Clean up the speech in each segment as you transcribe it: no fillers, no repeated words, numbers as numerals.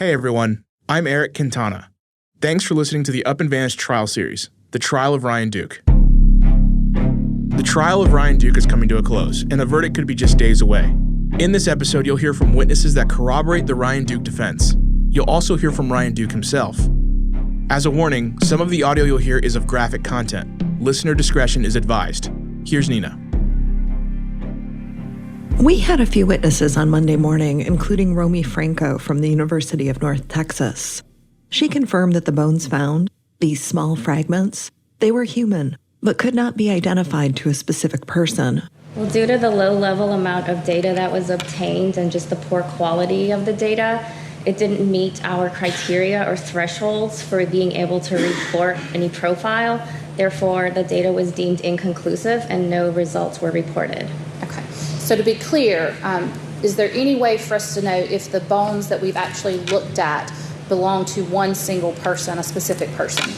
Hey everyone, I'm Eric Quintana. Thanks for listening to the Up and Vanished trial series, The Trial of Ryan Duke. The trial of Ryan Duke is coming to a close, and a verdict could be just days away. In this episode, you'll hear from witnesses that corroborate the Ryan Duke defense. You'll also hear from Ryan Duke himself. As a warning, some of the audio you'll hear is of graphic content. Listener discretion is advised. Here's Nina. We had a few witnesses on Monday morning, including Romy Franco from the University of North Texas. She confirmed that the bones found, these small fragments, they were human, but could not be identified to a specific person. Well, due to the low-level amount of data that was obtained and just the poor quality of the data, it didn't meet our criteria or thresholds for being able to report any profile. Therefore, the data was deemed inconclusive and no results were reported. Okay. So to be clear, is there any way for us to know if the bones that we've actually looked at belong to one single person, a specific person?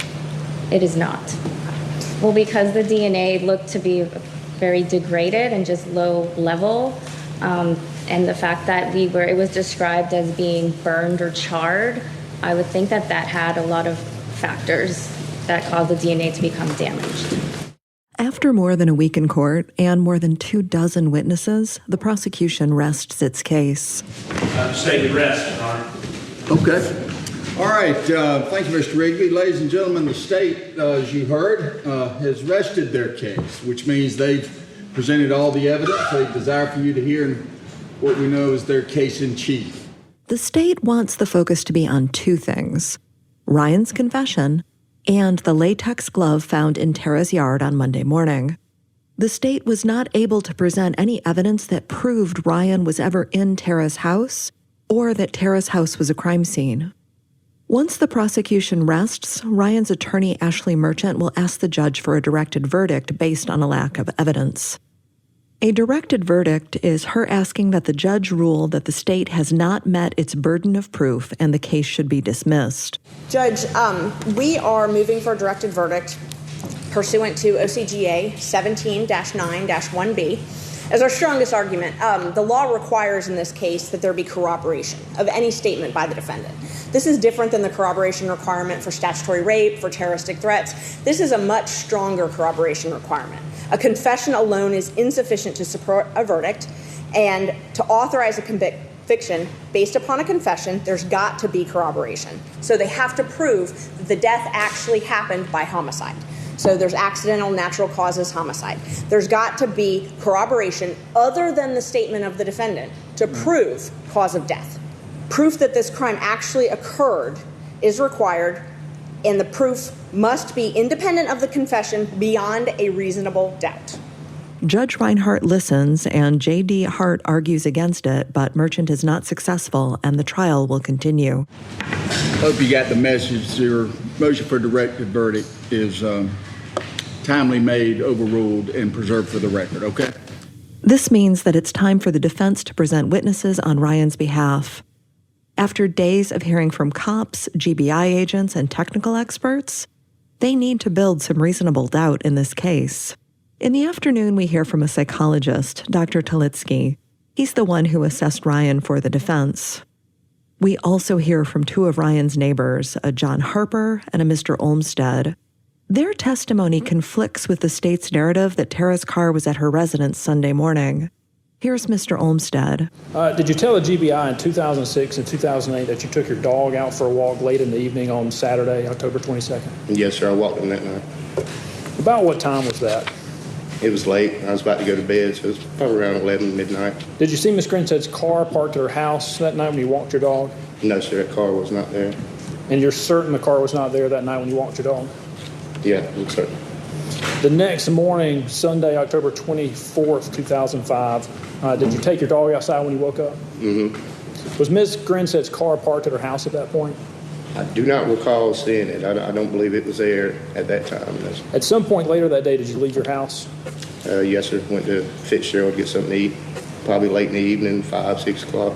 It is not. Well, because the DNA looked to be very degraded and just low level, and the fact that it was described as being burned or charred, I would think that had a lot of factors that caused the DNA to become damaged. After more than a week in court and more than 24 witnesses, the prosecution rests its case. Stated rest, Your Honor. Okay. All right. Thank you, Mr. Rigby. Ladies and gentlemen, the state, as you heard, has rested their case, which means they've presented all the evidence they desire for you to hear in what we know is their case in chief. The state wants the focus to be on two things: Ryan's confession and the latex glove found in Tara's yard on Monday morning. The state was not able to present any evidence that proved Ryan was ever in Tara's house or that Tara's house was a crime scene. Once the prosecution rests, Ryan's attorney, Ashley Merchant, will ask the judge for a directed verdict based on a lack of evidence. A directed verdict is her asking that the judge rule that the state has not met its burden of proof and the case should be dismissed. Judge, we are moving for a directed verdict pursuant to OCGA 17-9-1B. As our strongest argument, the law requires in this case that there be corroboration of any statement by the defendant. This is different than the corroboration requirement for statutory rape, for terroristic threats. This is a much stronger corroboration requirement. A confession alone is insufficient to support a verdict, and to authorize a conviction based upon a confession, there's got to be corroboration. So they have to prove that the death actually happened by homicide. So there's accidental natural causes homicide. There's got to be corroboration other than the statement of the defendant to prove cause of death. Proof that this crime actually occurred is required, and the proof must be independent of the confession beyond a reasonable doubt. Judge Reinhart listens, and J.D. Hart argues against it, but Merchant is not successful, and the trial will continue. Hope you got the message. Your motion for directed verdict is timely made, overruled, and preserved for the record, okay? This means that it's time for the defense to present witnesses on Ryan's behalf. After days of hearing from cops, GBI agents, and technical experts, they need to build some reasonable doubt in this case. In the afternoon, we hear from a psychologist, Dr. Talitsky. He's the one who assessed Ryan for the defense. We also hear from two of Ryan's neighbors, a John Harper and a Mr. Olmsted. Their testimony conflicts with the state's narrative that Tara's car was at her residence Sunday morning. Here's Mr. Olmsted. Did you tell the GBI in 2006 and 2008 that you took your dog out for a walk late in the evening on Saturday, October 22nd? Yes, sir. I walked him that night. About what time was that? It was late. I was about to go to bed, so it was probably around 11, midnight. Did you see Miss Grinstead's car parked at her house that night when you walked your dog? No, sir. That car was not there. And you're certain the car was not there that night when you walked your dog? Yeah, I'm certain. The next morning, Sunday, October 24th, 2005, did you take your dog outside when you woke up? Mm-hmm. Was Miss Grinstead's car parked at her house at that point? I do not recall seeing it. I don't believe it was there at that time. No. At some point later that day, did you leave your house? Yes, sir. Went to Fitzgerald to get something to eat. Probably late in the evening, 5, 6 o'clock.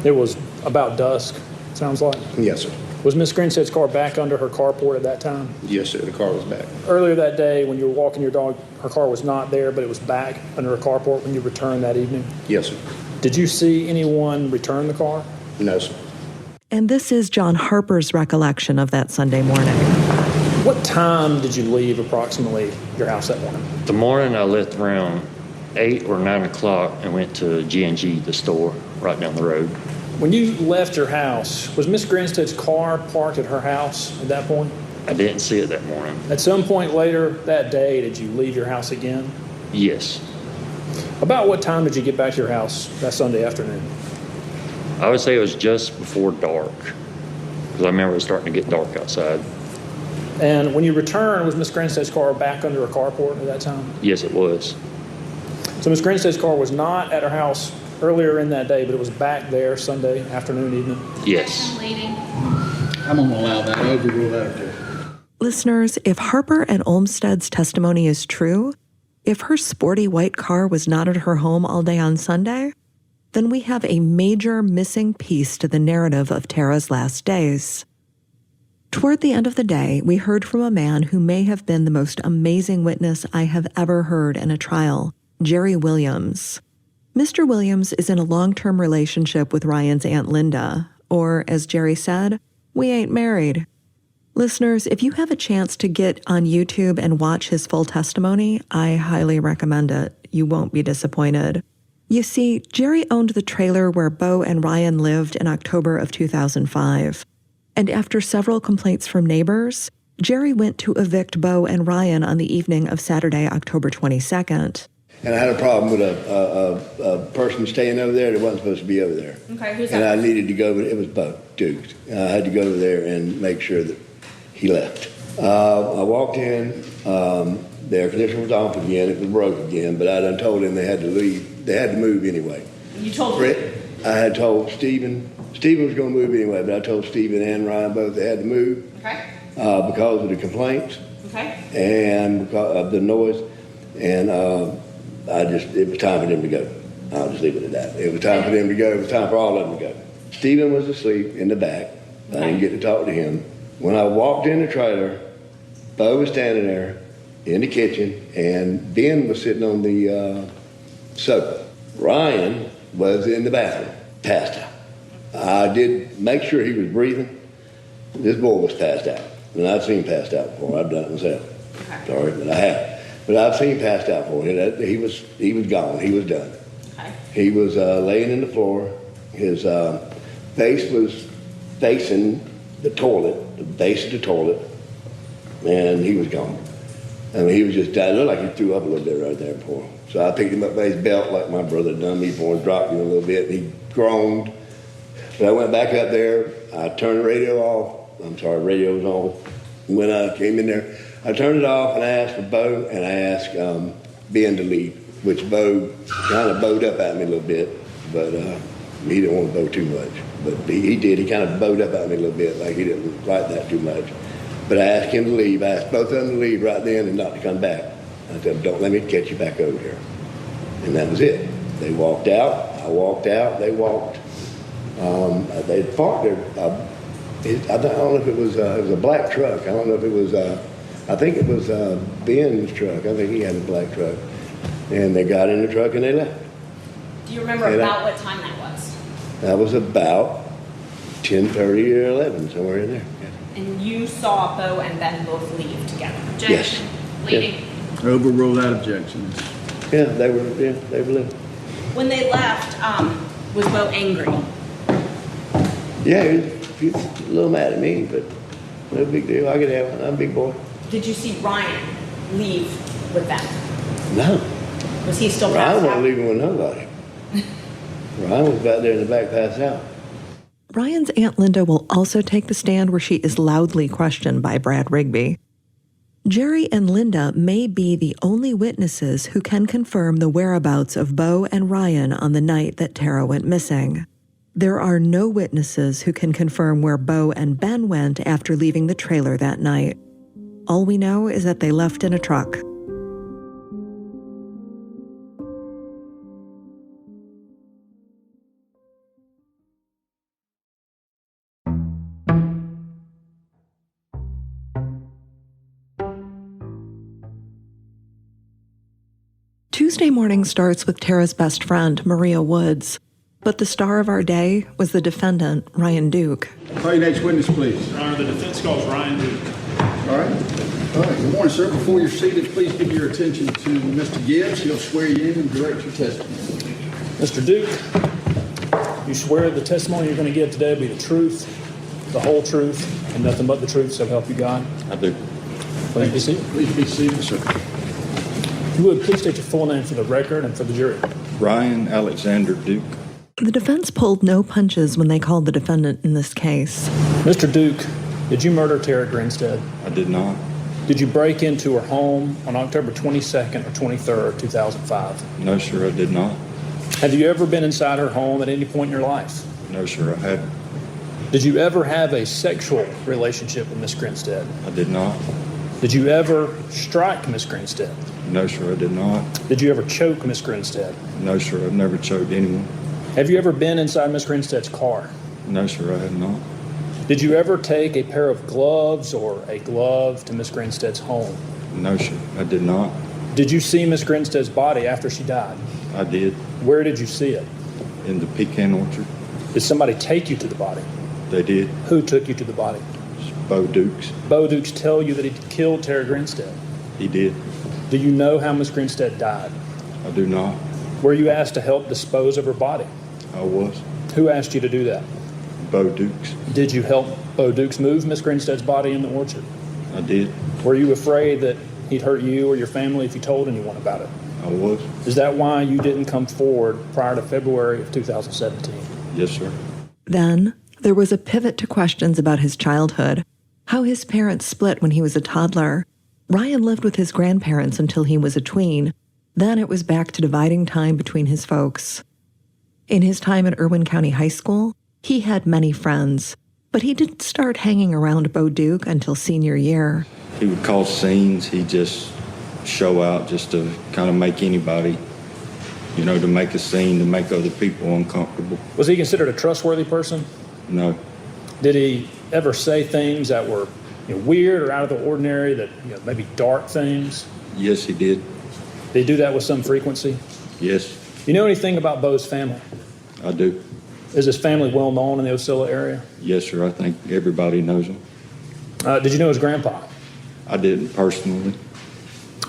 It was about dusk, sounds like? Yes, sir. Was Miss Grinstead's car back under her carport at that time? Yes, sir. The car was back. Earlier that day, when you were walking your dog, her car was not there, but it was back under her carport when you returned that evening? Yes, sir. Did you see anyone return the car? No, sir. And this is John Harper's recollection of that Sunday morning. What time did you leave approximately your house that morning? The morning I left around 8 or 9 o'clock and went to G&G, the store, right down the road. When you left your house, was Miss Grinstead's car parked at her house at that point? I didn't see it that morning. At some point later that day, did you leave your house again? Yes. About what time did you get back to your house that Sunday afternoon? I would say it was just before dark, because I remember it was starting to get dark outside. And when you returned, was Miss Grinstead's car back under a carport at that time? Yes, it was. So Miss Grinstead's car was not at her house earlier in that day, but it was back there Sunday afternoon, evening? Yes. I'm going to allow that. Overrule that objection. Listeners, if Harper and Olmstead's testimony is true, if her sporty white car was not at her home all day on Sunday, then we have a major missing piece to the narrative of Tara's last days. Toward the end of the day, we heard from a man who may have been the most amazing witness I have ever heard in a trial, Jerry Williams. Mr. Williams is in a long-term relationship with Ryan's Aunt Linda, or, as Jerry said, we ain't married. Listeners, if you have a chance to get on YouTube and watch his full testimony, I highly recommend it. You won't be disappointed. You see, Jerry owned the trailer where Bo and Ryan lived in October of 2005. And after several complaints from neighbors, Jerry went to evict Bo and Ryan on the evening of Saturday, October 22nd. And I had a problem with a person staying over there that wasn't supposed to be over there. Okay, who's and that? I needed to go over. It was Bo Dukes. I had to go over there and make sure that he left. I walked in. The air conditioner was off again. It was broke again. But I done told him they had to leave. They had to move anyway. You told Brett, I had told Stephen. Stephen was going to move anyway, but I told Stephen and Ryan both they had to move. Okay. Because of the complaints. Okay. And because of the noise. And it was time for them to go. I'll just leave it at that. It was time for them to go. It was time for all of them to go. Stephen was asleep in the back. I didn't get to talk to him. When I walked in the trailer, Bo was standing there in the kitchen, and Ben was sitting on the sofa. Ryan was in the bathroom, passed out. I did make sure he was breathing. This boy was passed out. And I've seen passed out before. I've done it myself. Okay. Sorry, but I have. But I've seen passed out before. He was gone. He was done. Okay. He was laying in the floor. His face was facing the toilet, the base of the toilet, and he was gone. I mean, he was just died. It looked like he threw up a little bit right there before. So I picked him up by his belt like my brother done me before and dropped him a little bit, and he groaned. So I went back up there. I turned the radio off. I'm sorry, the radio was on. When I came in there, I turned it off, and I asked for Bo, and I asked Ben to leave, which Bo kind of bowed up at me a little bit, but he didn't want to bow too much. But he did. He kind of bowed up at me a little bit, like he didn't like that too much. But I asked him to leave. I asked both of them to leave right then and not to come back. I said, don't let me catch you back over here. And that was it. They walked out. I walked out. They walked. They parked there. I don't know if it was a black truck. I don't know if it was, I think it was Ben's truck. I think he had a black truck. And they got in the truck and they left. Do you remember about what time that was? That was about 10:30 or 11, somewhere in there. Yeah. And you saw Bo and Ben both leave together? Yes. Leaving. Yes. Overrule that objection. Yeah, they were leaving. When they left, was Bo angry? Yeah, he was a little mad at me, but no big deal. I could have one. I'm a big boy. Did you see Ryan leave with them? No. Was he still Ryan passed wasn't out? leaving with nobody. Ryan was back there in the back passed out. Ryan's Aunt Linda will also take the stand where she is loudly questioned by Brad Rigby. Jerry and Linda may be the only witnesses who can confirm the whereabouts of Bo and Ryan on the night that Tara went missing. There are no witnesses who can confirm where Bo and Ben went after leaving the trailer that night. All we know is that they left in a truck. Tuesday morning starts with Tara's best friend, Maria Woods. But the star of our day was the defendant, Ryan Duke. Call your next witness, please. Your Honor, the defense calls Ryan Duke. All right. Good morning, sir. Before you're seated, please give your attention to Mr. Gibbs. He'll swear you in and direct your testimony. Mr. Duke, you swear the testimony you're going to give today will be the truth, the whole truth, and nothing but the truth, so help you God? I do. Please be seated. Please be seated, sir. If you would, please state your full name for the record and for the jury. Ryan Alexander Duke. The defense pulled no punches when they called the defendant in this case. Mr. Duke, did you murder Tara Grinstead? I did not. Did you break into her home on October 22nd or 23rd, 2005? No, sir, I did not. Have you ever been inside her home at any point in your life? No, sir, I hadn't. Did you ever have a sexual relationship with Miss Grinstead? I did not. Did you ever strike Miss Grinstead? No, sir, I did not. Did you ever choke Miss Grinstead? No, sir, I've never choked anyone. Have you ever been inside Miss Grinstead's car? No, sir, I have not. Did you ever take a pair of gloves or a glove to Miss Grinstead's home? No, sir, I did not. Did you see Miss Grinstead's body after she died? I did. Where did you see it? In the pecan orchard. Did somebody take you to the body? They did. Who took you to the body? Bo Dukes. Bo Dukes tell you that he killed Tara Grinstead. He did. Do you know how Miss Grinstead died? I do not. Were you asked to help dispose of her body? I was. Who asked you to do that? Bo Dukes. Did you help Bo Dukes move Miss Grinstead's body in the orchard? I did. Were you afraid that he'd hurt you or your family if you told anyone about it? I was. Is that why you didn't come forward prior to February of 2017? Yes, sir. Then there was a pivot to questions about his childhood, how his parents split when he was a toddler. Ryan lived with his grandparents until he was a tween. Then it was back to dividing time between his folks. In his time at Irwin County High School, he had many friends, but he didn't start hanging around Bo Duke until senior year. He would cause scenes. He'd just show out just to kind of make anybody, to make a scene, to make other people uncomfortable. Was he considered a trustworthy person? No. Did he ever say things that were weird or out of the ordinary, that maybe dark things? Yes, he did. Did he do that with some frequency? Yes. You know anything about Bo's family? I do. Is his family well known in the Ocilla area? Yes, sir. I think everybody knows him. Did you know his grandpa? I didn't personally.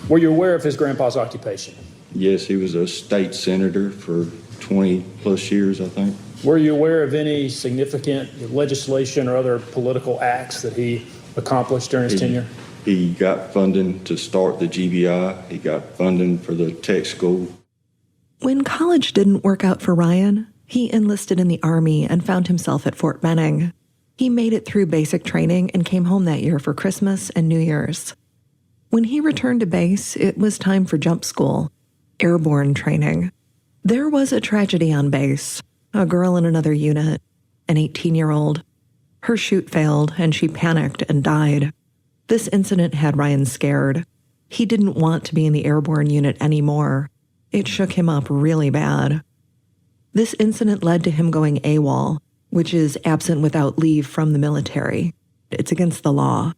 Were you aware of his grandpa's occupation? Yes, he was a state senator for 20 plus years, I think. Were you aware of any significant legislation or other political acts that he accomplished during his tenure? He got funding to start the GBI. He got funding for the tech school. When college didn't work out for Ryan, he enlisted in the Army and found himself at Fort Benning. He made it through basic training and came home that year for Christmas and New Year's. When he returned to base, it was time for jump school, airborne training. There was a tragedy on base. A girl in another unit, an 18-year-old. Her chute failed, and she panicked and died. This incident had Ryan scared. He didn't want to be in the airborne unit anymore. It shook him up really bad. This incident led to him going AWOL, which is absent without leave from the military. It's against the law.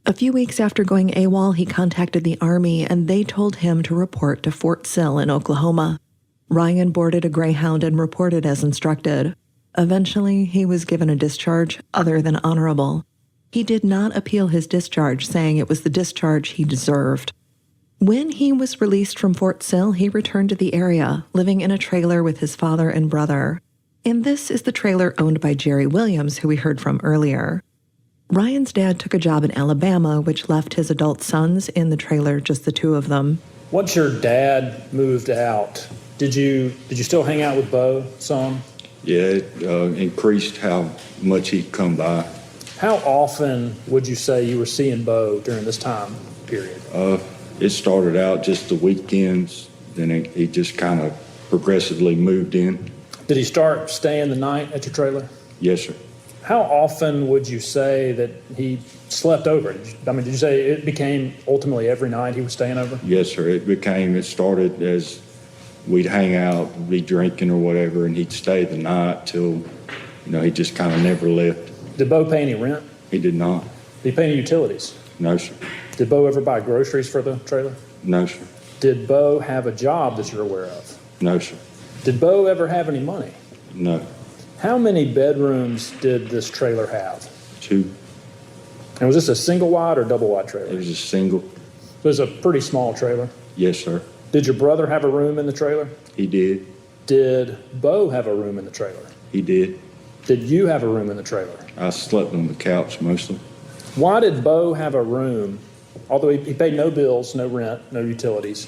A few weeks after going AWOL, he contacted the Army, and they told him to report to Fort Sill in Oklahoma. Ryan boarded a Greyhound and reported as instructed. Eventually, he was given a discharge other than honorable. He did not appeal his discharge, saying it was the discharge he deserved. When he was released from Fort Sill, he returned to the area, living in a trailer with his father and brother. And this is the trailer owned by Jerry Williams, who we heard from earlier. Ryan's dad took a job in Alabama, which left his adult sons in the trailer, just the two of them. Once your dad moved out, did you still hang out with Bo some? Yeah, it increased how much he'd come by. How often would you say you were seeing Bo during this time period? It started out just the weekends, then he just kind of progressively moved in. Did he start staying the night at your trailer? Yes, sir. How often would you say that he slept over? Did you say it became ultimately every night he was staying over? Yes, sir. It started as we'd hang out, be drinking or whatever, and he'd stay the night till, he just kind of never left. Did Bo pay any rent? He did not. Did he pay any utilities? No, sir. Did Bo ever buy groceries for the trailer? No, sir. Did Bo have a job that you're aware of? No, sir. Did Bo ever have any money? No. How many bedrooms did this trailer have? 2. And was this a single wide or double wide trailer? It was a single. So it was a pretty small trailer. Yes, sir. Did your brother have a room in the trailer? He did. Did Bo have a room in the trailer? He did. Did you have a room in the trailer? I slept on the couch mostly. Why did Bo have a room, although he paid no bills, no rent, no utilities?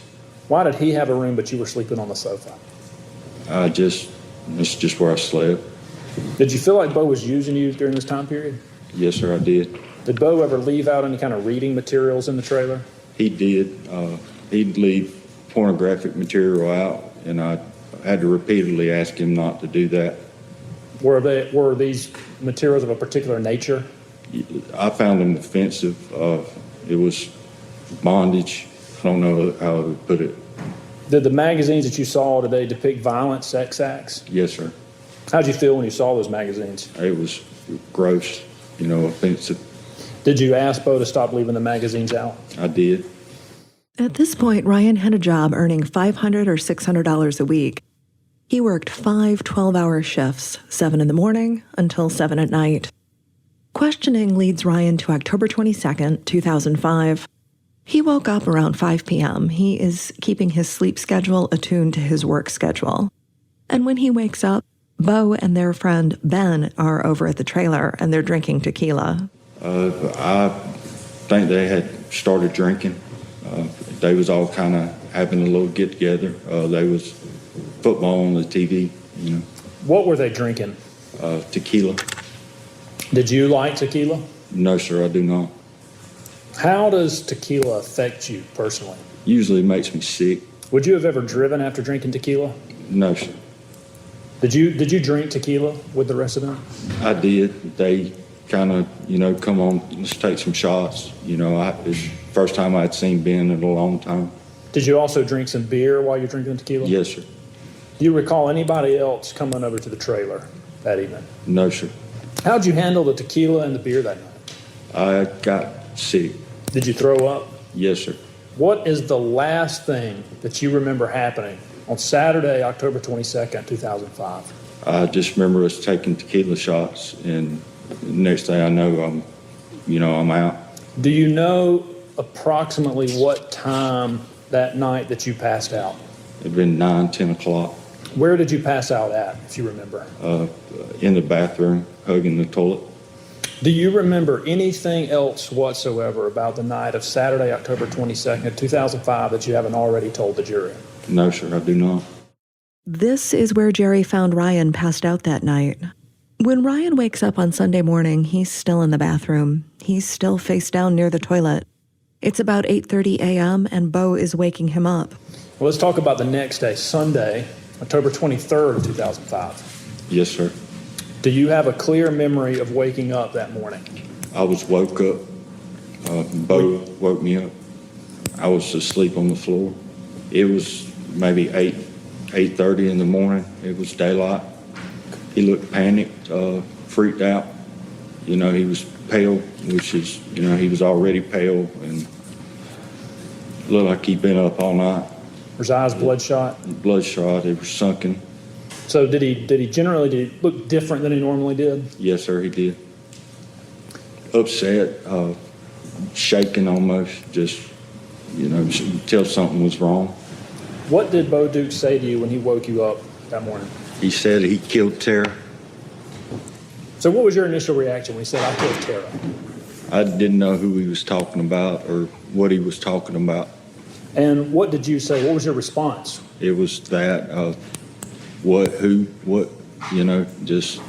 Why did he have a room but you were sleeping on the sofa? It's just where I slept. Did you feel like Bo was using you during this time period? Yes, sir, I did. Did Bo ever leave out any kind of reading materials in the trailer? He did. He'd leave pornographic material out, and I had to repeatedly ask him not to do that. Were these materials of a particular nature? I found them offensive. It was bondage. I don't know how I would put it. Did the magazines that you saw, did they depict violent sex acts? Yes, sir. How'd you feel when you saw those magazines? It was gross, offensive. Did you ask Bo to stop leaving the magazines out? I did. At this point, Ryan had a job earning $500 or $600 a week. He worked 5 12-hour shifts, 7 in the morning until 7 at night. Questioning leads Ryan to October 22nd, 2005. He woke up around 5 p.m. He is keeping his sleep schedule attuned to his work schedule. And when he wakes up, Bo and their friend Ben are over at the trailer and they're drinking tequila. I think they had started drinking. They was all kind of having a little get together. They was football on the TV, What were they drinking? Tequila. Did you like tequila? No, sir, I do not. How does tequila affect you personally? Usually it makes me sick. Would you have ever driven after drinking tequila? No, sir. Did you drink tequila with the rest of them? I did. They kind of, come on, let's take some shots. It's first time I'd seen Ben in a long time. Did you also drink some beer while you're drinking tequila? Yes, sir. Do you recall anybody else coming over to the trailer that evening? No, sir. How'd you handle the tequila and the beer that night? I got sick. Did you throw up? Yes, sir. What is the last thing that you remember happening on Saturday, October 22nd, 2005? I just remember us taking tequila shots, and the next thing I know, I'm out. Do you know approximately what time that night that you passed out? It'd been 9, 10 o'clock. Where did you pass out at, if you remember? In the bathroom, hugging the toilet. Do you remember anything else whatsoever about the night of Saturday, October 22nd, 2005 that you haven't already told the jury? No, sir, I do not. This is where Jerry found Ryan passed out that night. When Ryan wakes up on Sunday morning, he's still in the bathroom. He's still face down near the toilet. It's about 8:30 a.m. and Bo is waking him up. Well, let's talk about the next day, Sunday, October 23rd of 2005. Yes, sir. Do you have a clear memory of waking up that morning? I was woke up. Bo woke me up. I was asleep on the floor. It was maybe 8:30 in the morning. It was daylight. He looked panicked, freaked out. He was pale, which is, he was already pale and looked like he'd been up all night. Were his eyes bloodshot? Bloodshot. They were sunken. So did he look different than he normally did? Yes, sir, he did. Upset, shaking almost, just, you could tell something was wrong. What did Bo Duke say to you when he woke you up that morning? He said he killed Tara. So what was your initial reaction when he said, "I killed Tara"? I didn't know who he was talking about or what he was talking about. And what did you say? What was your response? It was that, just...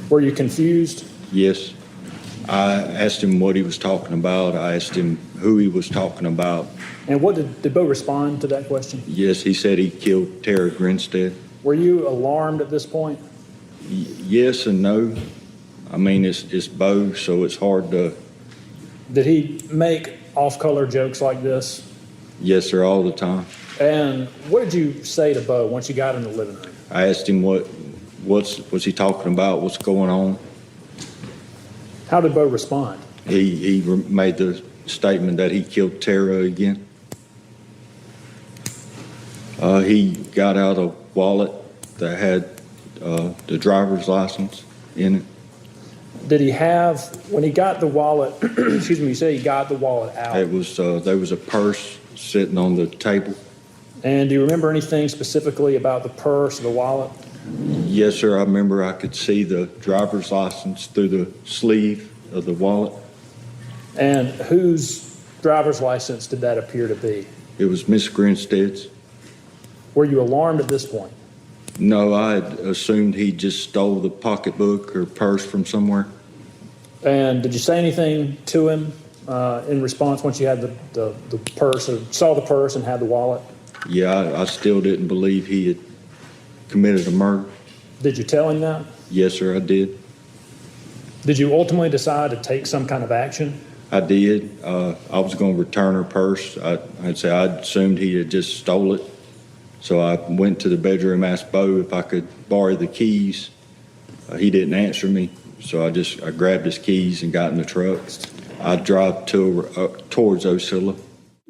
Were you confused? Yes. I asked him what he was talking about. I asked him who he was talking about. And what did Bo respond to that question? Yes, he said he killed Tara Grinstead. Were you alarmed at this point? Yes and no. I mean, it's Bo, so it's hard to... Did he make off-color jokes like this? Yes, sir, all the time. And what did you say to Bo once you got in the living room? I asked him what's he talking about, what's going on. How did Bo respond? He made the statement that he killed Tara again. He got out a wallet that had the driver's license in it. Did he have, when he got the wallet, excuse me, you say he got the wallet out? It was there was a purse sitting on the table. And do you remember anything specifically about the purse or the wallet? Yes, sir. I remember I could see the driver's license through the sleeve of the wallet. And whose driver's license did that appear to be? It was Miss Grinstead's. Were you alarmed at this point? No, I had assumed he just stole the pocketbook or purse from somewhere. And did you say anything to him in response once you had the purse, or saw the purse and had the wallet? Yeah, I still didn't believe he had committed a murder. Did you tell him that? Yes, sir, I did. Did you ultimately decide to take some kind of action? I did. I was going to return her purse. I'd say I assumed he had just stole it. So I went to the bedroom, asked Bo if I could borrow the keys. He didn't answer me, so I grabbed his keys and got in the truck. I drove towards Ocilla.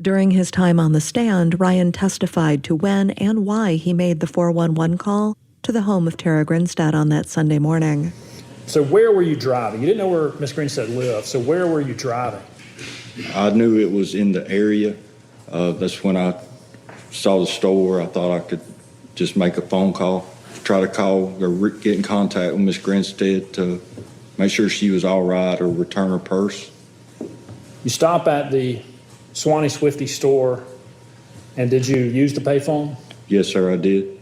During his time on the stand, Ryan testified to when and why he made the 411 call to the home of Tara Grinstead on that Sunday morning. So where were you driving? You didn't know where Miss Grinstead lived, so where were you driving? I knew it was in the area. That's when I saw the store. I thought I could just make a phone call, try to call or get in contact with Miss Grinstead to make sure she was all right or return her purse. You stop at the Swanee Swifty store, and did you use the payphone? Yes, sir, I did.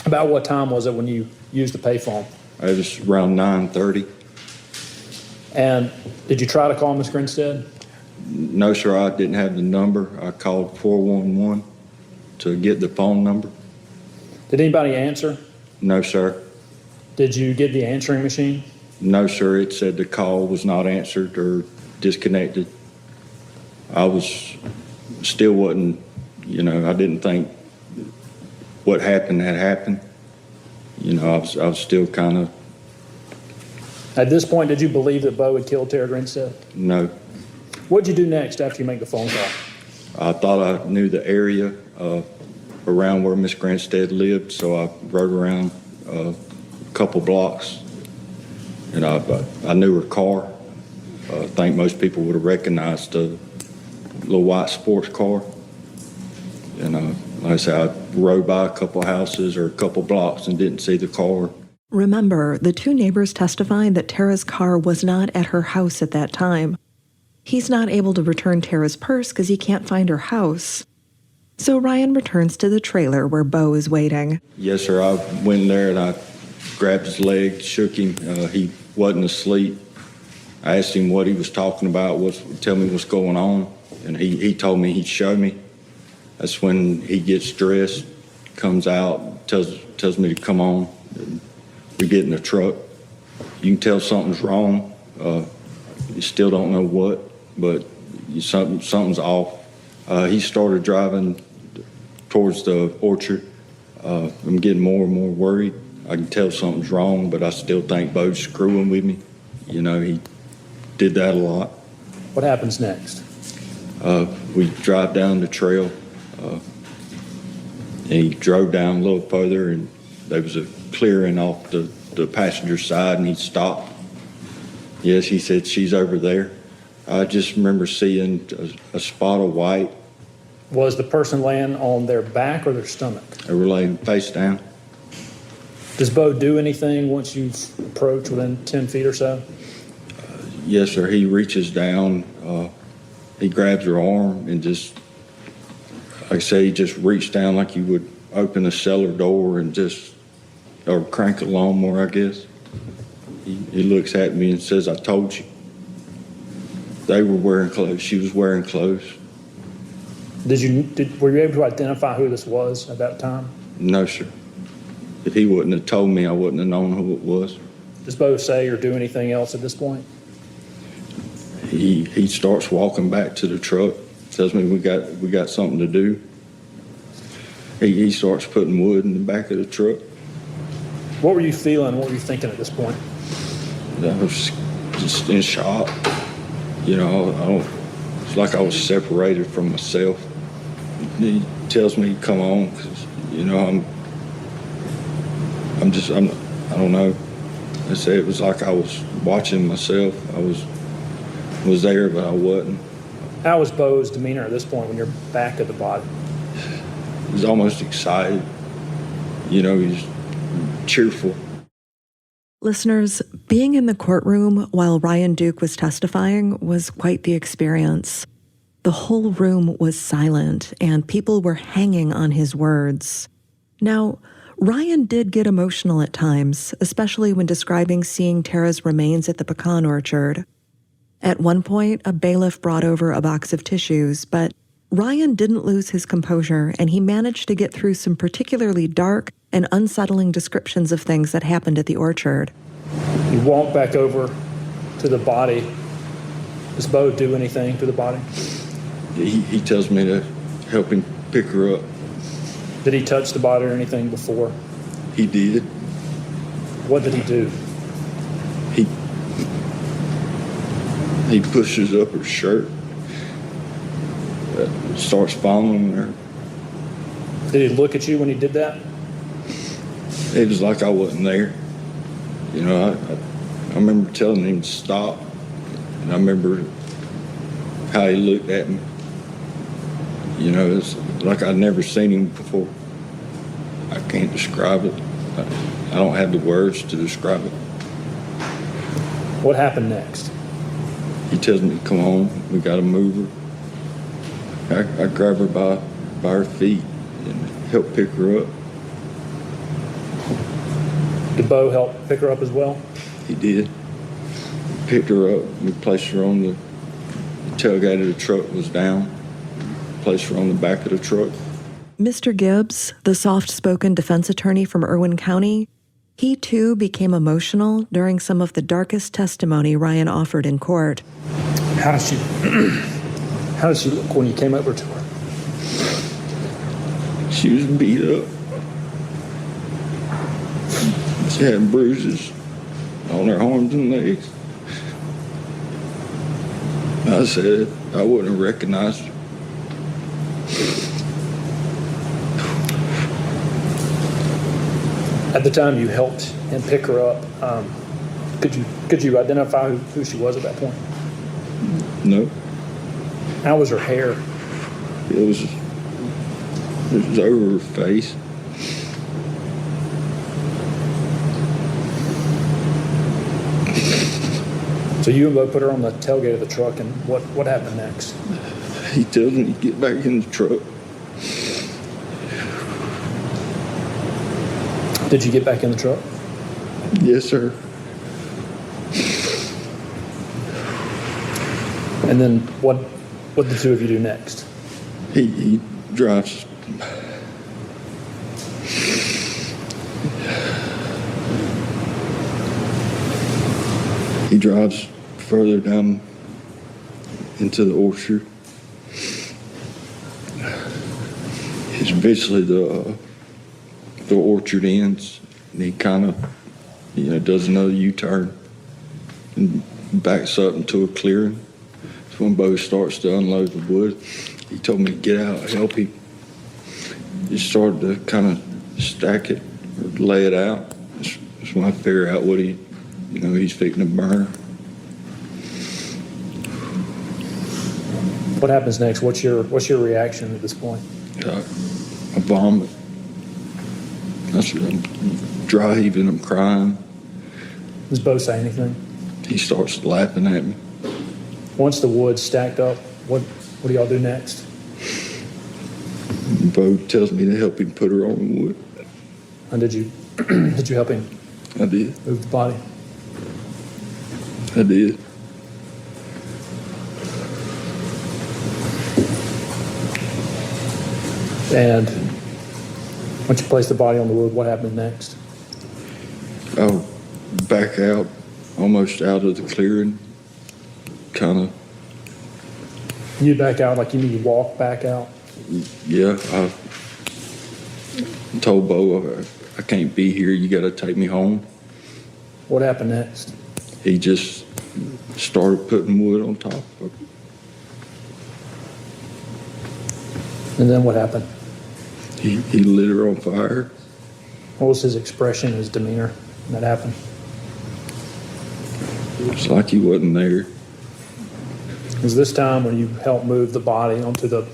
About what time was it when you used the payphone? It was around 9:30. And did you try to call Miss Grinstead? No, sir, I didn't have the number. I called 411 to get the phone number. Did anybody answer? No, sir. Did you get the answering machine? No, sir, it said the call was not answered or disconnected. I wasn't, I didn't think what happened had happened. I was still kind of. At this point, did you believe that Bo had killed Tara Grinstead? No. What'd you do next after you make the phone call? I thought I knew the area around where Miss Grinstead lived, so I rode around a couple blocks, and I knew her car. I think most people would have recognized the little white sports car. And like I said, I rode by a couple houses or a couple blocks and didn't see the car. Remember, the two neighbors testified that Tara's car was not at her house at that time. He's not able to return Tara's purse because he can't find her house. So Ryan returns to the trailer where Bo is waiting. Yes, sir. I went in there and I grabbed his leg, shook him. He wasn't asleep. I asked him what he was talking about, tell me what's going on. And he told me he'd show me. That's when he gets dressed, comes out, tells me to come on. We get in the truck. You can tell something's wrong. You still don't know what, but something's off. He started driving towards the orchard. I'm getting more and more worried. I can tell something's wrong, but I still think Bo's screwing with me. He did that a lot. What happens next? We drive down the trail. And he drove down a little further, and there was a clearing off the passenger side, and he stopped. Yes, he said, she's over there. I just remember seeing a spot of white. Was the person laying on their back or their stomach? They were laying face down. Does Bo do anything once you approach within 10 feet or so? Yes, sir. He reaches down. He grabs her arm and just, like I say, he just reached down like you would open a cellar door and or crank a lawnmower, I guess. He looks at me and says, I told you. They were wearing clothes. She was wearing clothes. Were you able to identify who this was at that time? No, sir. If he wouldn't have told me, I wouldn't have known who it was. Does Bo say or do anything else at this point? He starts walking back to the truck, tells me we got something to do. He starts putting wood in the back of the truck. What were you feeling? What were you thinking at this point? I was just in shock. It's like I was separated from myself. He tells me to come on because, I don't know. I say it was like I was watching myself. I was there, but I wasn't. How was Bo's demeanor at this point when you're back at the body? He was almost excited. He's cheerful. Listeners, being in the courtroom while Ryan Duke was testifying was quite the experience. The whole room was silent, and people were hanging on his words. Now, Ryan did get emotional at times, especially when describing seeing Tara's remains at the pecan orchard. At one point, a bailiff brought over a box of tissues, but Ryan didn't lose his composure, and he managed to get through some particularly dark and unsettling descriptions of things that happened at the orchard. You walk back over to the body. Does Bo do anything to the body? He tells me to help him pick her up. Did he touch the body or anything before? He did. What did he do? He pushes up her shirt, starts following her. Did he look at you when he did that? It was like I wasn't there. I remember telling him to stop, and I remember how he looked at me. It's like I'd never seen him before. I can't describe it. I don't have the words to describe it. What happened next? He tells me to come on, we got to move her. I grab her by her feet and help pick her up. Did Bo help pick her up as well? He did. Picked her up, we placed her on the tailgate of the truck was down. Placed her on the back of the truck. Mr. Gibbs, the soft-spoken defense attorney from Irwin County, he too became emotional during some of the darkest testimony Ryan offered in court. How did she look when you came over to her? She was beat up. She had bruises on her arms and legs. I said I wouldn't have recognized her. At the time you helped him pick her up, could you identify who she was at that point? No. How was her hair? It was over her face. So you and Bo put her on the tailgate of the truck, and what happened next? He tells me to get back in the truck. Did you get back in the truck? Yes, sir. And then what did the two of you do next? He drives. He drives further down into the orchard. It's eventually the orchard ends, and he kind of, does another U-turn and backs up into a clearing. That's when Bo starts to unload the wood. He told me to get out and help him. He started to kind of stack it or lay it out. That's when I figure out what he's fixing to burn. What happens next? What's your reaction at this point? I vomit. I'm dry heaving, I'm crying. Does Bo say anything? He starts laughing at me. Once the wood's stacked up, what do y'all do next? Bo tells me to help him put her on the wood. And did you help him? I did. Move the body? I did. And once you place the body on the wood, what happened next? I'll back out, almost out of the clearing, kind of. You back out like you need to walk back out? Yeah, I told Bo, I can't be here, you gotta take me home. What happened next? He just started putting wood on top of it. And then what happened? He lit her on fire. What was his expression, his demeanor when that happened? It's like he wasn't there. Was this time when you helped move the body onto the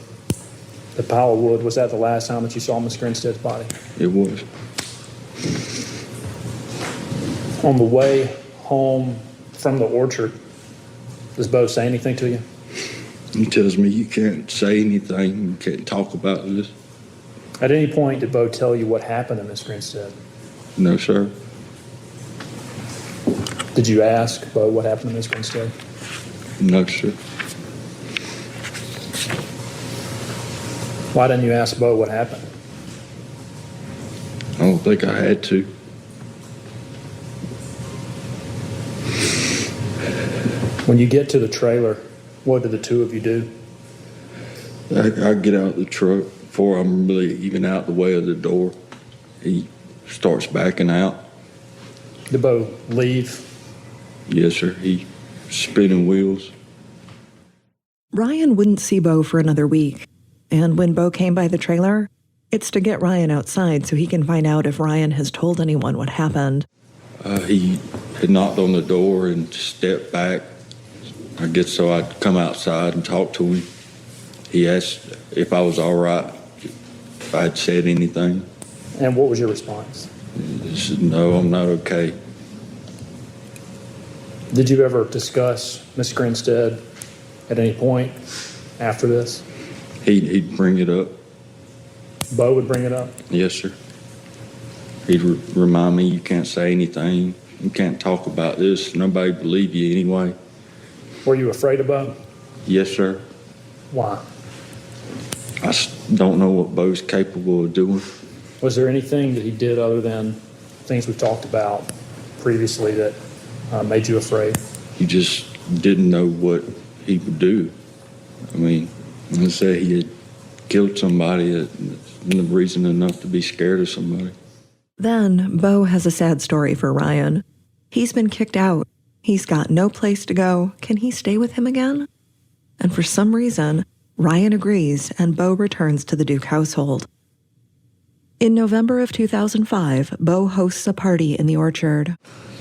pile of wood, was that the last time that you saw Miss Grinstead's body? It was. On the way home from the orchard, does Bo say anything to you? He tells me you can't say anything, you can't talk about this. At any point, did Bo tell you what happened to Miss Grinstead? No, sir. Did you ask Bo what happened to Miss Grinstead? No, sir. Why didn't you ask Bo what happened? I don't think I had to. When you get to the trailer, what do the two of you do? I get out of the truck before I'm really even out the way of the door. He starts backing out. Did Bo leave? Yes, sir. He spinning wheels. Ryan wouldn't see Bo for another week. And when Bo came by the trailer, it's to get Ryan outside so he can find out if Ryan has told anyone what happened. He had knocked on the door and stepped back. I guess so I'd come outside and talk to him. He asked if I was all right, if I'd said anything. And what was your response? I said, no, I'm not okay. Did you ever discuss Miss Grinstead at any point after this? He'd bring it up. Bo would bring it up? Yes, sir. He'd remind me, you can't say anything. You can't talk about this. Nobody believe you anyway. Were you afraid of Bo? Yes, sir. Why? I don't know what Bo's capable of doing. Was there anything that he did other than things we've talked about previously that made you afraid? You just didn't know what he would do. I mean, let's say he had killed somebody, that's no reason enough to be scared of somebody. Then, Bo has a sad story for Ryan. He's been kicked out. He's got no place to go. Can he stay with him again? And for some reason, Ryan agrees and Bo returns to the Duke household. In November of 2005, Bo hosts a party in the orchard.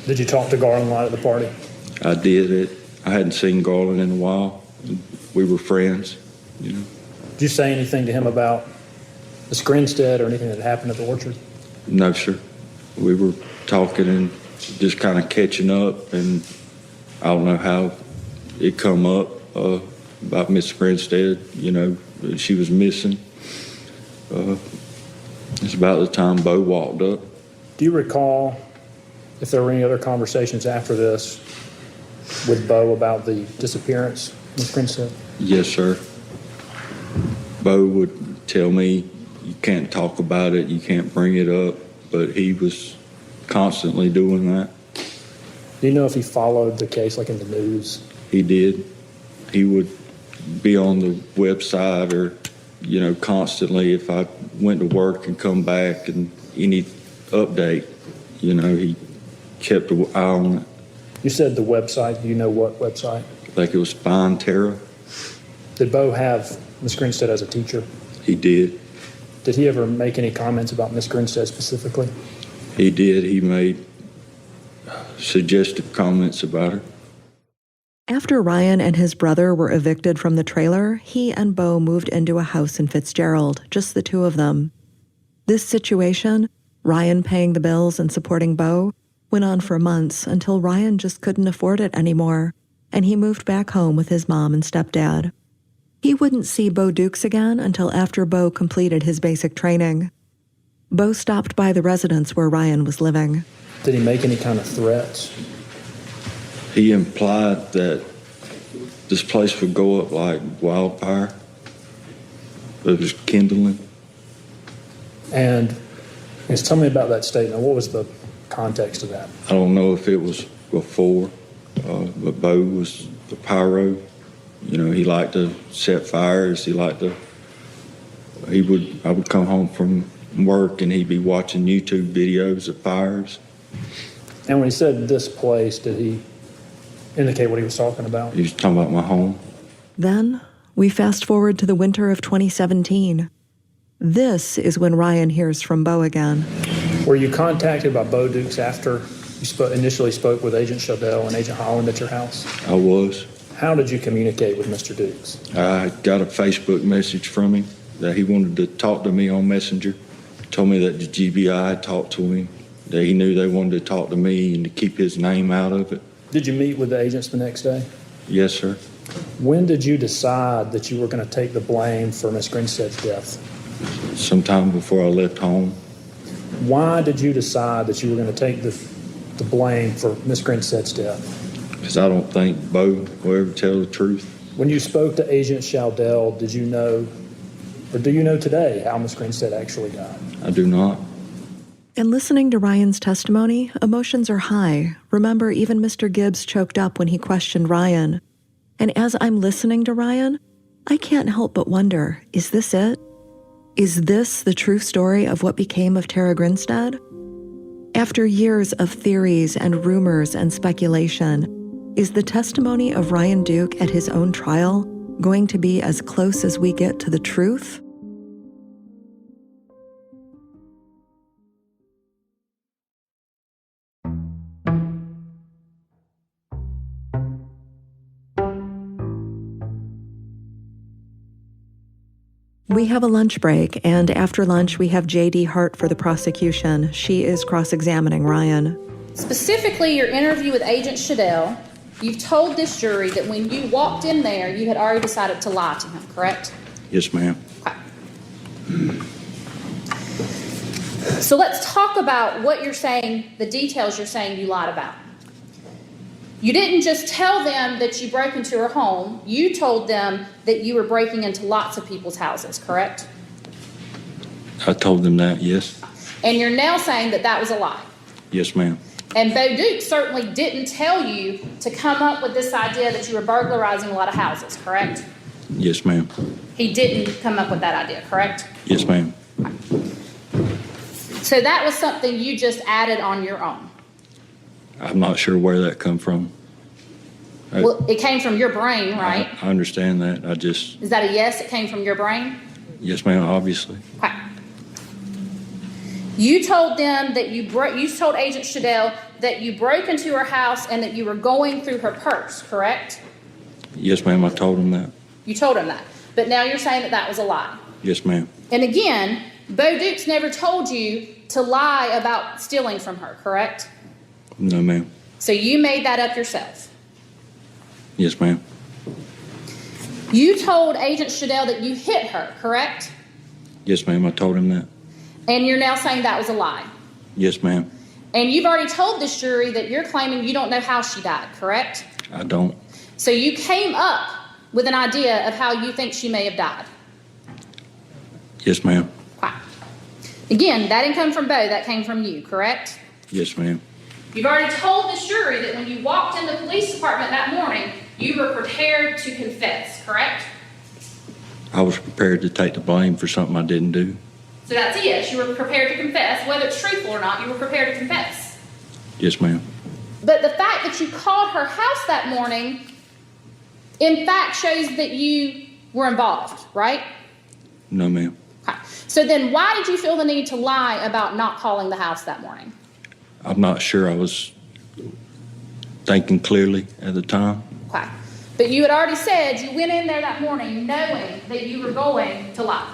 Did you talk to Garland a lot at the party? I did. I hadn't seen Garland in a while. We were friends, you know. Did you say anything to him about Miss Grinstead or anything that happened at the orchard? No, sir. We were talking and just kind of catching up, and I don't know how it come up about Miss Grinstead, you know, she was missing. It's about the time Bo walked up. Do you recall if there were any other conversations after this with Bo about the disappearance of Miss Grinstead? Yes, sir. Bo would tell me, you can't talk about it, you can't bring it up, but he was constantly doing that. Do you know if he followed the case like in the news? He did. He would be on the website or, you know, constantly if I went to work and come back and any update, you know, he kept an eye on it. You said the website. Do you know what website? I think it was Find Terra. Did Bo have Miss Grinstead as a teacher? He did. Did he ever make any comments about Miss Grinstead specifically? He did. He made suggestive comments about her. After Ryan and his brother were evicted from the trailer, he and Bo moved into a house in Fitzgerald, just the two of them. This situation, Ryan paying the bills and supporting Bo, went on for months until Ryan just couldn't afford it anymore, and he moved back home with his mom and stepdad. He wouldn't see Bo Dukes again until after Bo completed his basic training. Bo stopped by the residence where Ryan was living. Did he make any kind of threats? He implied that this place would go up like wildfire. It was kindling. And just tell me about that statement. What was the context of that? I don't know if it was before, but Bo was the pyro. You know, he liked to set fires. I would come home from work and he'd be watching YouTube videos of fires. And when he said this place, did he indicate what he was talking about? He was talking about my home. Then, we fast forward to the winter of 2017. This is when Ryan hears from Bo again. Were you contacted by Bo Dukes after you initially spoke with Agent Shadell and Agent Holland at your house? I was. How did you communicate with Mr. Dukes? I got a Facebook message from him that he wanted to talk to me on Messenger. Told me that the GBI talked to him, that he knew they wanted to talk to me and to keep his name out of it. Did you meet with the agents the next day? Yes, sir. When did you decide that you were going to take the blame for Miss Grinstead's death? Sometime before I left home. Why did you decide that you were going to take the blame for Miss Grinstead's death? Because I don't think Bo will ever tell the truth. When you spoke to Agent Shaldell, did you know, or do you know today, how Miss Grinstead actually died? I do not. In listening to Ryan's testimony, emotions are high. Remember, even Mr. Gibbs choked up when he questioned Ryan. And as I'm listening to Ryan, I can't help but wonder, is this it? Is this the true story of what became of Tara Grinstead? After years of theories and rumors and speculation, is the testimony of Ryan Duke at his own trial going to be as close as we get to the truth? We have a lunch break, and after lunch, we have J.D. Hart for the prosecution. She is cross-examining Ryan. Specifically, your interview with Agent Shadell, you've told this jury that when you walked in there, you had already decided to lie to him, correct? Yes, ma'am. Okay. So let's talk about what you're saying, the details you're saying you lied about. You didn't just tell them that you broke into her home. You told them that you were breaking into lots of people's houses, correct? I told them that, yes. And you're now saying that that was a lie. Yes, ma'am. And Bo Duke certainly didn't tell you to come up with this idea that you were burglarizing a lot of houses, correct? Yes, ma'am. He didn't come up with that idea, correct? Yes, ma'am. So that was something you just added on your own. I'm not sure where that come from. Well, it came from your brain, right? I understand that. Is that a yes? It came from your brain? Yes, ma'am, obviously. Okay. You told them that you told Agent Shadell that you broke into her house and that you were going through her purse, correct? Yes, ma'am, I told him that. You told him that. But now you're saying that that was a lie. Yes, ma'am. And again, Bo Dukes never told you to lie about stealing from her, correct? No, ma'am. So you made that up yourself. Yes, ma'am. You told Agent Shadell that you hit her, correct? Yes, ma'am, I told him that. And you're now saying that was a lie. Yes, ma'am. And you've already told this jury that you're claiming you don't know how she died, correct? I don't. So you came up with an idea of how you think she may have died. Yes, ma'am. Wow. Again, that didn't come from Bo, that came from you, correct? Yes, ma'am. You've already told this jury that when you walked in the police department that morning, you were prepared to confess, correct? I was prepared to take the blame for something I didn't do. So that's a yes, you were prepared to confess. Whether it's truthful or not, you were prepared to confess. Yes, ma'am. But the fact that you called her house that morning, in fact, shows that you were involved, right? No, ma'am. Okay. So then why did you feel the need to lie about not calling the house that morning? I'm not sure I was thinking clearly at the time. Okay. But you had already said you went in there that morning knowing that you were going to lie.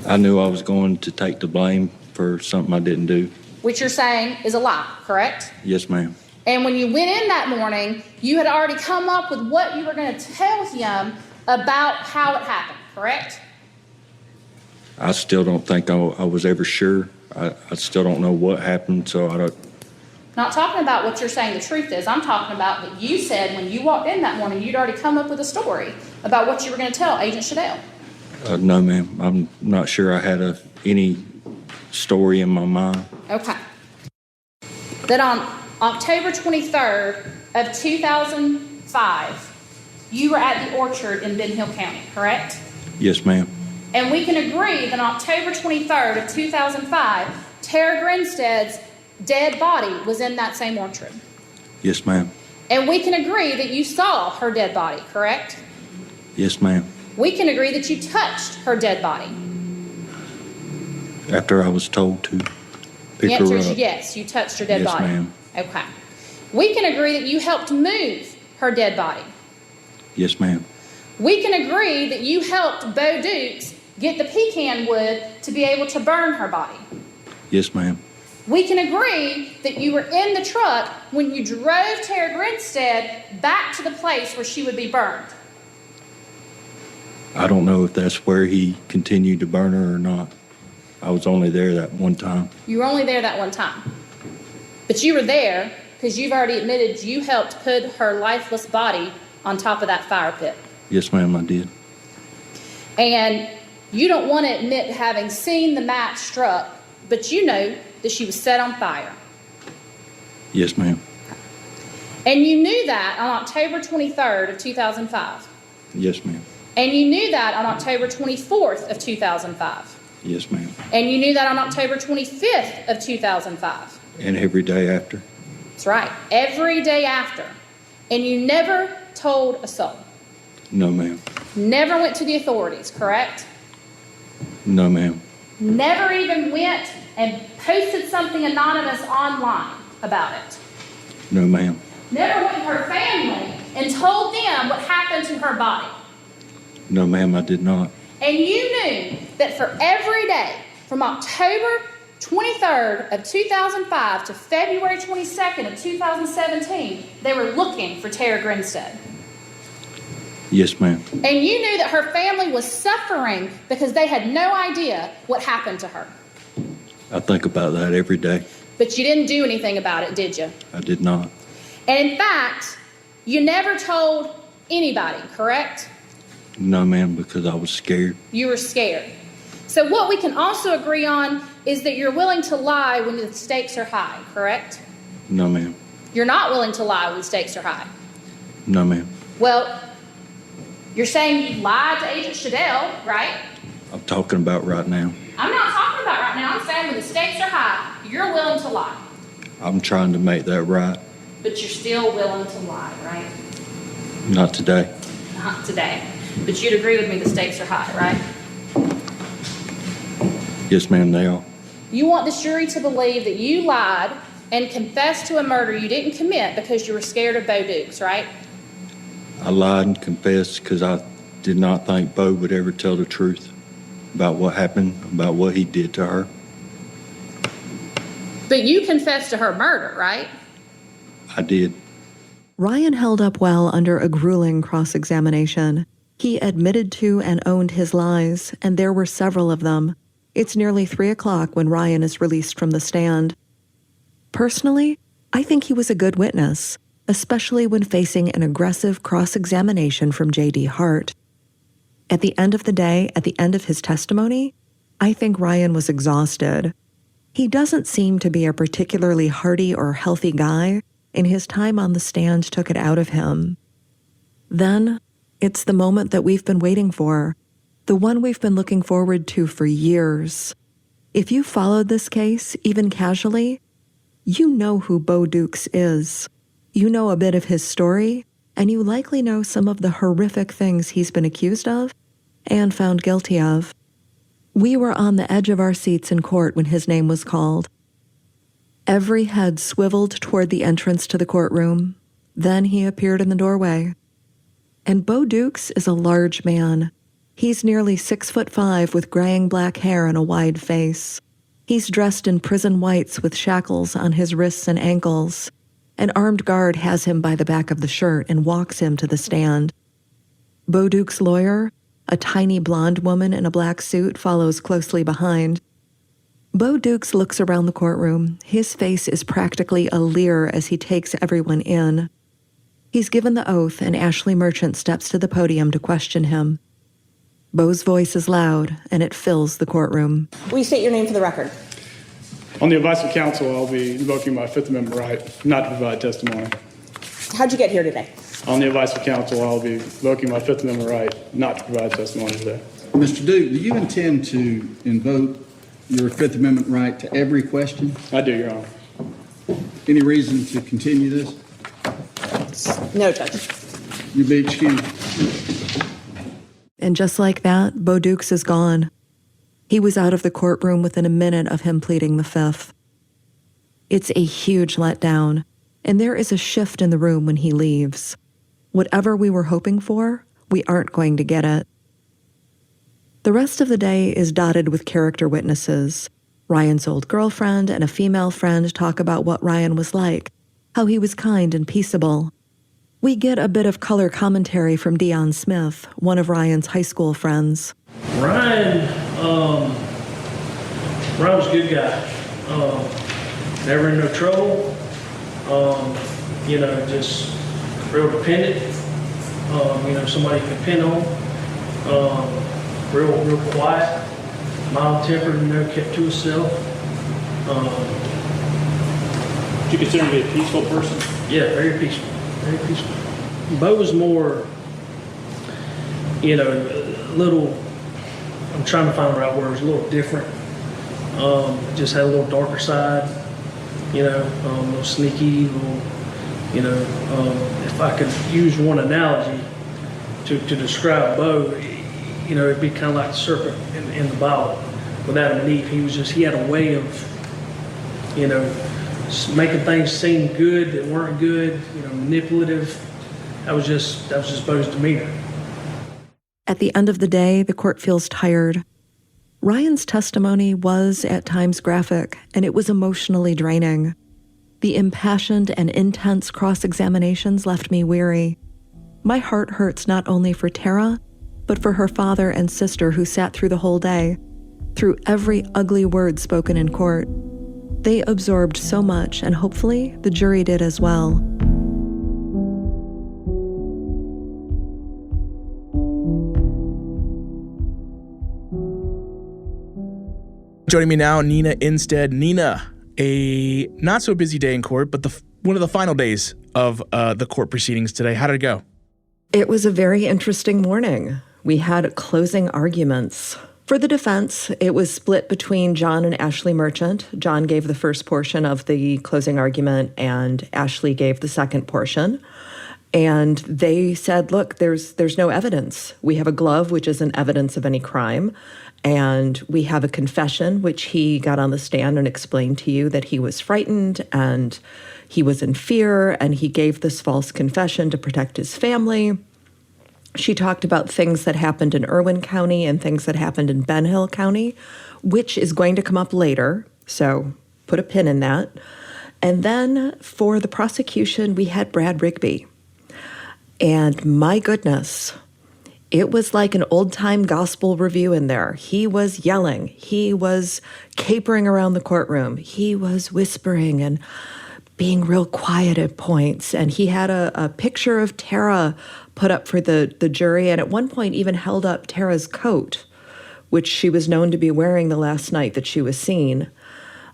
I knew I was going to take the blame for something I didn't do. Which you're saying is a lie, correct? Yes, ma'am. And when you went in that morning, you had already come up with what you were going to tell him about how it happened, correct? I still don't think I was ever sure. I still don't know what happened, so I don't. Not talking about what you're saying the truth is. I'm talking about that you said when you walked in that morning, you'd already come up with a story about what you were going to tell Agent Shadell. No, ma'am. I'm not sure I had any story in my mind. Okay. That on October 23rd of 2005, you were at the orchard in Ben Hill County, correct? Yes, ma'am. And we can agree that on October 23rd of 2005, Tara Grinstead's dead body was in that same orchard. Yes, ma'am. And we can agree that you saw her dead body, correct? Yes, ma'am. We can agree that you touched her dead body. After I was told to. Pick The her answer is up. yes, you touched her dead Yes, body. ma'am. Okay. We can agree that you helped move her dead body. Yes, ma'am. We can agree that you helped Bo Dukes get the pecan wood to be able to burn her body. Yes, ma'am. We can agree that you were in the truck when you drove Tara Grinstead back to the place where she would be burned. I don't know if that's where he continued to burn her or not. I was only there that one time. You were only there that one time. But you were there because you've already admitted you helped put her lifeless body on top of that fire pit. Yes, ma'am, I did. And you don't want to admit having seen the match struck, but you know that she was set on fire. Yes, ma'am. And you knew that on October 23rd of 2005. Yes, ma'am. And you knew that on October 24th of 2005. Yes, ma'am. And you knew that on October 25th of 2005. And every day after? That's right. Every day after. And you never told a soul. No, ma'am. Never went to the authorities, correct? No, ma'am. Never even went and posted something anonymous online about it. No, ma'am. Never went to her family and told them what happened to her body. No, ma'am, I did not. And you knew that for every day from October 23rd of 2005 to February 22nd of 2017, they were looking for Tara Grinstead. Yes, ma'am. And you knew that her family was suffering because they had no idea what happened to her. I think about that every day. But you didn't do anything about it, did you? I did not. And in fact, you never told anybody, correct? No, ma'am, because I was scared. You were scared. So what we can also agree on is that you're willing to lie when the stakes are high, correct? No, ma'am. You're not willing to lie when the stakes are high. No, ma'am. Well, you're saying you lied to Agent Shadell, right? I'm talking about right now. I'm not talking about right now. I'm saying when the stakes are high, you're willing to lie. I'm trying to make that right. But you're still willing to lie, right? Not today. Not today. But you'd agree with me the stakes are high, right? Yes, ma'am, they are. You want this jury to believe that you lied and confessed to a murder you didn't commit because you were scared of Bo Dukes, right? I lied and confessed because I did not think Bo would ever tell the truth about what happened, about what he did to her. But you confessed to her murder, right? I did. Ryan held up well under a grueling cross-examination. He admitted to and owned his lies, and there were several of them. It's nearly 3 o'clock when Ryan is released from the stand. Personally, I think he was a good witness, especially when facing an aggressive cross-examination from J.D. Hart. At the end of the day, at the end of his testimony, I think Ryan was exhausted. He doesn't seem to be a particularly hearty or healthy guy, and his time on the stand took it out of him. Then, it's the moment that we've been waiting for, the one we've been looking forward to for years. If you followed this case, even casually, you know who Bo Dukes is. You know a bit of his story, and you likely know some of the horrific things he's been accused of and found guilty of. We were on the edge of our seats in court when his name was called. Every head swiveled toward the entrance to the courtroom. Then he appeared in the doorway. And Bo Dukes is a large man. He's nearly 6'5" with graying black hair and a wide face. He's dressed in prison whites with shackles on his wrists and ankles. An armed guard has him by the back of the shirt and walks him to the stand. Bo Dukes' lawyer, a tiny blonde woman in a black suit, follows closely behind. Bo Dukes looks around the courtroom. His face is practically a leer as he takes everyone in. He's given the oath, and Ashley Merchant steps to the podium to question him. Bo's voice is loud, and it fills the courtroom. Will you state your name for the record? On the advice of counsel, I'll be invoking my Fifth Amendment right not to provide testimony. How'd you get here today? On the advice of counsel, I'll be invoking my Fifth Amendment right not to provide testimony today. Mr. Duke, do you intend to invoke your Fifth Amendment right to every question? I do, Your Honor. Any reason to continue this? No, Judge. You'll be excused. And just like that, Bo Dukes is gone. He was out of the courtroom within a minute of him pleading the Fifth. It's a huge letdown, and there is a shift in the room when he leaves. Whatever we were hoping for, we aren't going to get it. The rest of the day is dotted with character witnesses. Ryan's old girlfriend and a female friend talk about what Ryan was like, how he was kind and peaceable. We get a bit of color commentary from Dion Smith, one of Ryan's high school friends. Ryan was a good guy. Never in no trouble. Just real dependent. Somebody you can depend on. Real quiet, mild-tempered, kept to himself. Do you consider him to be a peaceful person? Yeah, very peaceful. Very peaceful. Bo was more, a little, I'm trying to find the right words, a little different. Just had a little darker side, a little sneaky, if I could use one analogy to describe Bo, it'd be kind of like the serpent in the Bible with Adam and Eve. He had a way of, making things seem good that weren't good, manipulative. That was just Bo's demeanor. At the end of the day, the court feels tired. Ryan's testimony was at times graphic, and it was emotionally draining. The impassioned and intense cross-examinations left me weary. My heart hurts not only for Tara, but for her father and sister who sat through the whole day, through every ugly word spoken in court. They absorbed so much, and hopefully the jury did as well. Joining me now, Nina Instead. Nina, a not so busy day in court, but one of the final days of the court proceedings today. How did it go? It was a very interesting morning. We had closing arguments. For the defense, it was split between John and Ashley Merchant. John gave the first portion of the closing argument, and Ashley gave the second portion. And they said, look, there's no evidence. We have a glove, which isn't evidence of any crime. And we have a confession, which he got on the stand and explained to you that he was frightened and he was in fear, and he gave this false confession to protect his family. She talked about things that happened in Irwin County and things that happened in Ben Hill County, which is going to come up later, so put a pin in that. And then for the prosecution, we had Brad Rigby. And my goodness, it was like an old-time gospel review in there. He was yelling. He was capering around the courtroom. He was whispering and being real quiet at points. And he had a picture of Tara put up for the jury, and at one point even held up Tara's coat, which she was known to be wearing the last night that she was seen.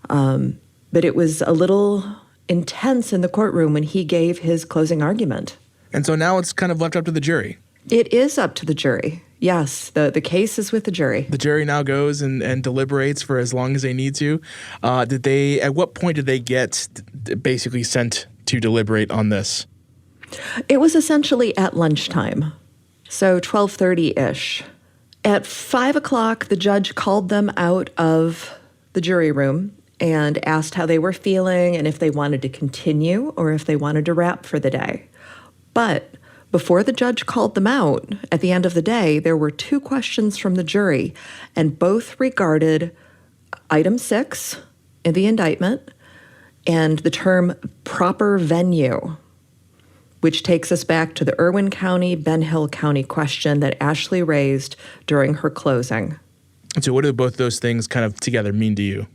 But it was a little intense in the courtroom when he gave his closing argument. And so now it's kind of left up to the jury. It is up to the jury. Yes, the case is with the jury. The jury now goes and deliberates for as long as they need to. At what point did they get basically sent to deliberate on this? It was essentially at lunchtime, so 12:30-ish. At 5 o'clock, the judge called them out of the jury room and asked how they were feeling and if they wanted to continue or if they wanted to wrap for the day. But before the judge called them out, at the end of the day, there were 2 questions from the jury, and both regarded item 6 in the indictment and the term proper venue, which takes us back to the Irwin County, Ben Hill County question that Ashley raised during her closing. And so what do both those things kind of together mean to you?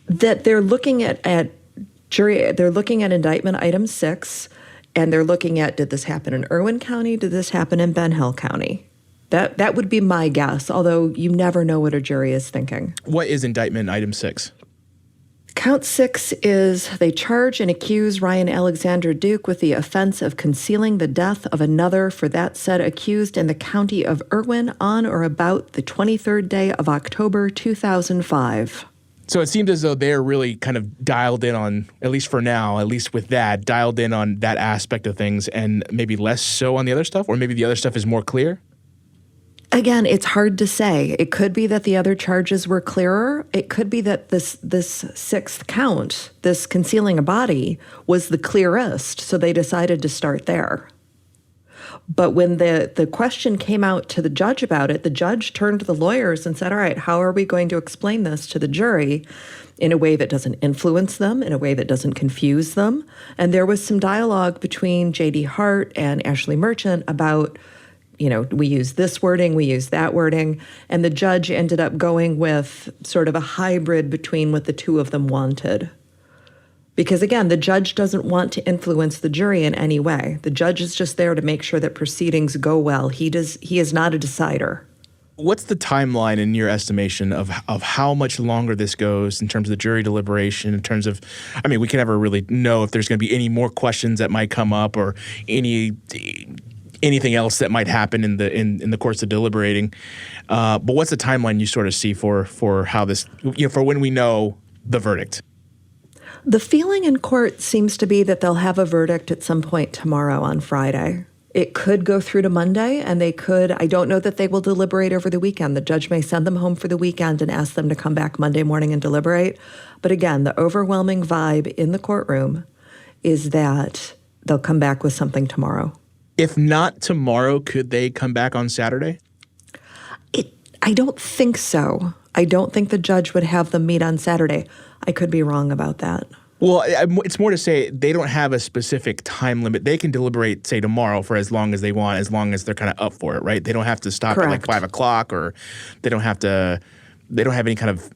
That they're looking at they're looking at indictment item 6, and they're looking at, did this happen in Irwin County? Did this happen in Ben Hill County? That would be my guess, although you never know what a jury is thinking. What is indictment item 6? Count 6 is they charge and accuse Ryan Alexander Duke with the offense of concealing the death of another for that said accused in the county of Irwin on or about the 23rd day of October 2005. So it seems as though they're really kind of dialed in on, at least for now, at least with that, dialed in on that aspect of things and maybe less so on the other stuff, or maybe the other stuff is more clear? Again, it's hard to say. It could be that the other charges were clearer. It could be that this sixth count, this concealing a body, was the clearest, so they decided to start there. But when the question came out to the judge about it, the judge turned to the lawyers and said, all right, how are we going to explain this to the jury in a way that doesn't influence them, in a way that doesn't confuse them? And there was some dialogue between J.D. Hart and Ashley Merchant about, we use this wording, we use that wording, and the judge ended up going with sort of a hybrid between what the two of them wanted. Because again, the judge doesn't want to influence the jury in any way. The judge is just there to make sure that proceedings go well. He is not a decider. What's the timeline in your estimation of how much longer this goes in terms of the jury deliberation, in terms of, we can never really know if there's going to be any more questions that might come up or anything else that might happen in the course of deliberating. But what's the timeline you sort of see for how this, for when we know the verdict? The feeling in court seems to be that they'll have a verdict at some point tomorrow on Friday. It could go through to Monday, and I don't know that they will deliberate over the weekend. The judge may send them home for the weekend and ask them to come back Monday morning and deliberate. But again, the overwhelming vibe in the courtroom is that they'll come back with something tomorrow. If not tomorrow, could they come back on Saturday? I don't think so. I don't think the judge would have them meet on Saturday. I could be wrong about that. Well, it's more to say they don't have a specific time limit. They can deliberate, say, tomorrow for as long as they want, as long as they're kind of up for it, right? They don't have to stop Correct. at like 5 o'clock, or they don't have any kind of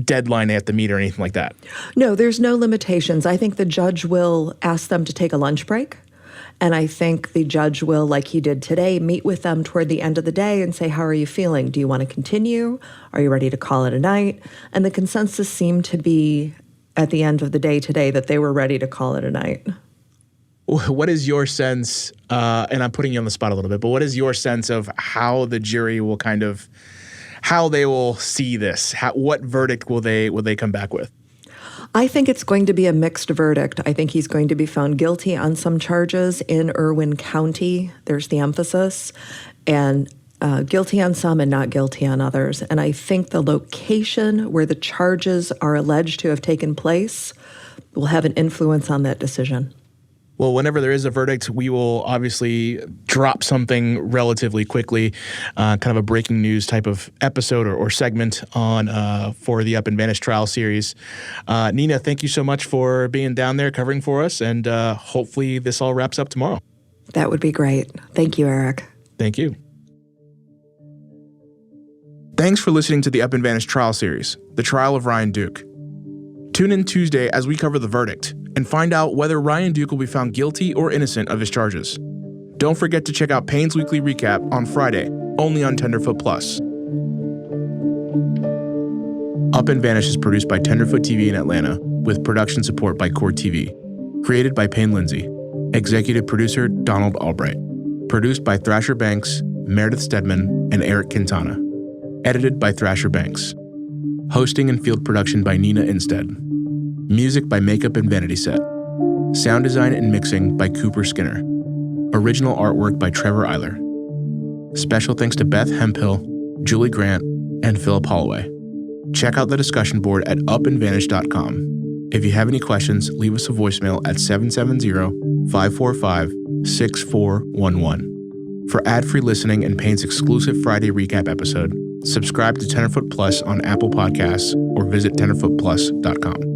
deadline they have to meet or anything like that. No, there's no limitations. I think the judge will ask them to take a lunch break. And I think the judge will, like he did today, meet with them toward the end of the day and say, how are you feeling? Do you want to continue? Are you ready to call it a night? And the consensus seemed to be at the end of the day today that they were ready to call it a night. What is your sense, and I'm putting you on the spot a little bit, but what is your sense of how the jury will how they will see this? What verdict will they come back with? I think it's going to be a mixed verdict. I think he's going to be found guilty on some charges in Irwin County. There's the emphasis. And guilty on some and not guilty on others. And I think the location where the charges are alleged to have taken place will have an influence on that decision. Well, whenever there is a verdict, we will obviously drop something relatively quickly, kind of a breaking news type of episode or segment on for the Up and Vanish trial series. Nina, thank you so much for being down there covering for us, and hopefully this all wraps up tomorrow. That would be great. Thank you, Eric. Thank you. Thanks for listening to the Up and Vanish trial series, The Trial of Ryan Duke. Tune in Tuesday as we cover the verdict and find out whether Ryan Duke will be found guilty or innocent of his charges. Don't forget to check out Payne's Weekly Recap on Friday, only on Tenderfoot Plus. Up and Vanish is produced by Tenderfoot TV in Atlanta, with production support by Core TV. Created by Payne Lindsay. Executive producer Donald Albright. Produced by Thrasher Banks, Meredith Stedman, and Eric Quintana. Edited by Thrasher Banks. Hosting and field production by Nina Instead. Music by Makeup and Vanity Set. Sound design and mixing by Cooper Skinner. Original artwork by Trevor Eiler. Special thanks to Beth Hemphill, Julie Grant, and Philip Holloway. Check out the discussion board at upandvanish.com. If you have any questions, leave us a voicemail at 770-545-6411. For ad-free listening and Payne's exclusive Friday recap episode, subscribe to Tenderfoot Plus on Apple Podcasts or visit tenderfootplus.com.